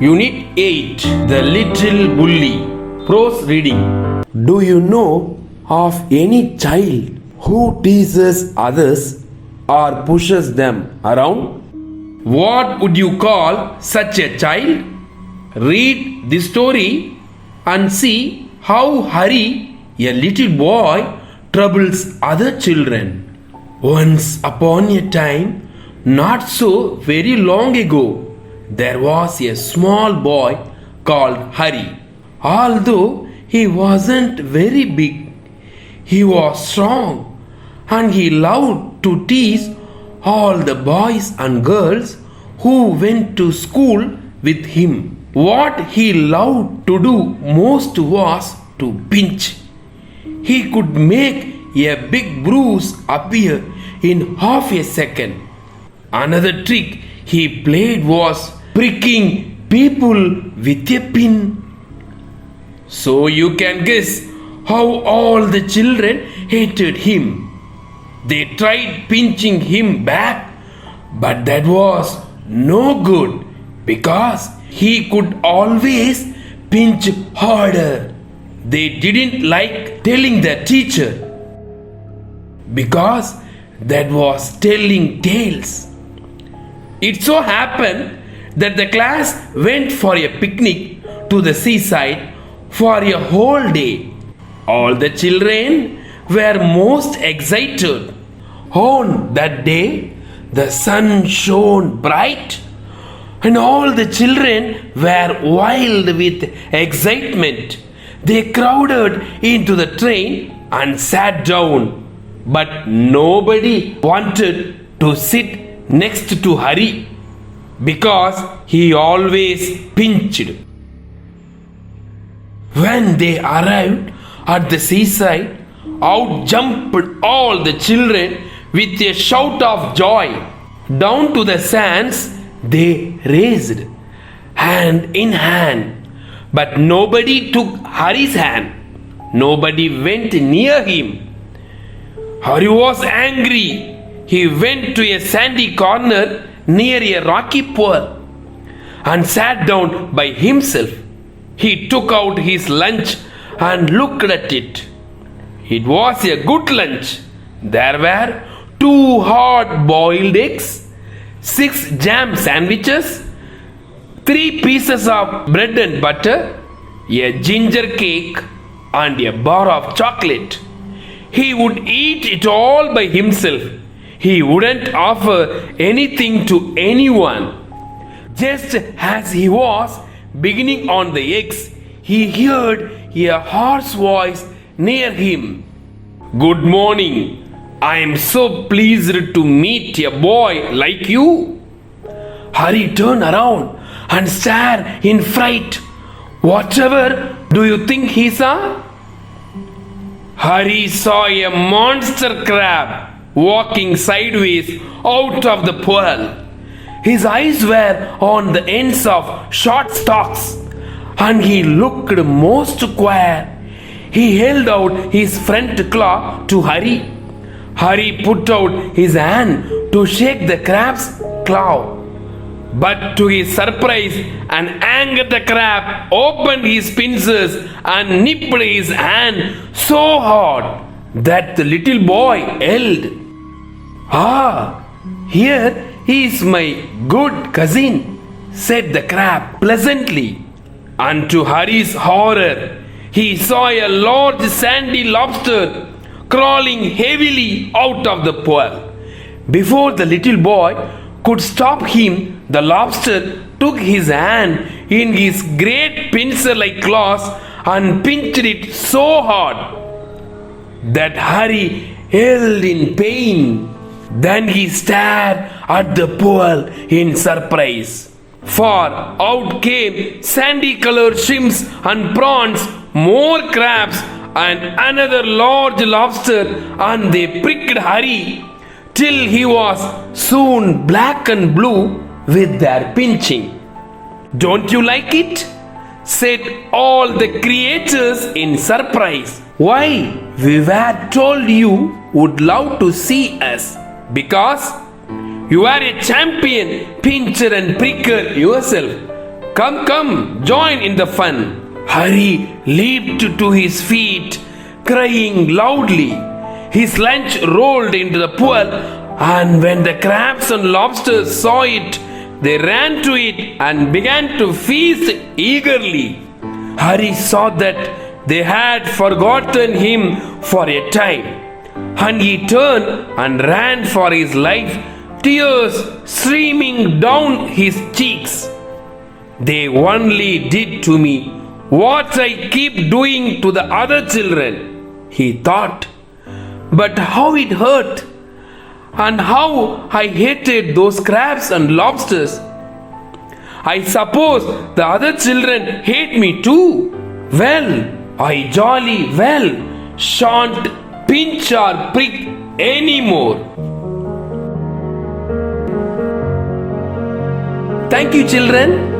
Unit 8 The Little Bully. Prose reading. Do you know of any child who teases others or pushes them around? What would you call such a child? Read the story and see how Hari, a little boy, troubles other children. Once upon a time, not so very long ago, there was a small boy called Hari. Although he wasn't very big, he was strong and he loved to tease all the boys and girls who went to school with him. What he loved to do most was to pinch. He could make a big bruise appear in half a second. Another trick he played was pricking people with a pin. So you can guess how all the children hated him. They tried pinching him back, but that was no good because he could always pinch harder. They didn't like telling the teacher because that was telling tales. It so happened that the class went for a picnic to the seaside for a whole day. All the children were most excited. On that day, the sun shone bright and all the children were wild with excitement. They crowded into the train and sat down, but nobody wanted to sit next to Hari because he always pinched. When they arrived at the seaside, out jumped all the children with a shout of joy. Down to the sands they raced, hand in hand, but nobody took Hari's hand. Nobody went near him. Hari was angry. He went to a sandy corner near a rocky pool and sat down by himself. He took out his lunch and looked at it. It was a good lunch. There were 2 hard boiled eggs, 6 jam sandwiches, 3 pieces of bread and butter, a ginger cake, and a bar of chocolate. He would eat it all by himself. He wouldn't offer anything to anyone. Just as he was beginning on the eggs, he heard a hoarse voice near him. "Good morning. I am so pleased to meet a boy like you." Hari turned around and stared in fright. Whatever do you think he saw? Hari saw a monster crab walking sideways out of the pool. His eyes were on the ends of short stalks and he looked most queer. He held out his front claw to Hari. Hari put out his hand to shake the crab's claw. But to his surprise and anger, the crab opened his pincers and nipped his hand so hard that the little boy yelled. "Ah, here is my good cousin," said the crab pleasantly. And to Hari's horror, he saw a large sandy lobster crawling heavily out of the pool. Before the little boy could stop him, the lobster took his hand in his great pincer-like claws and pinched it so hard that Hari yelled in pain. Then he stared at the pool in surprise. For out came sandy-colored shrimps and prawns, more crabs and another large lobster, and they pricked Hari till he was soon black and blue with their pinching. "Don't you like it?" said all the creatures in surprise. "Why, we were told you would love to see us, because you are a champion pincher and pricker yourself. Come, come, join in the fun. Hari leaped to his feet, crying loudly. His lunch rolled into the pool, and when the crabs and lobsters saw it, they ran to it and began to feast eagerly. Hari saw that they had forgotten him for a time, and he turned and ran for his life, tears streaming down his cheeks. They only did to me what I keep doing to the other children, he thought. But how it hurt, and how I hated those crabs and lobsters. I suppose the other children hate me too. Well, I jolly well shan't pinch or prick anymore. Thank you, children.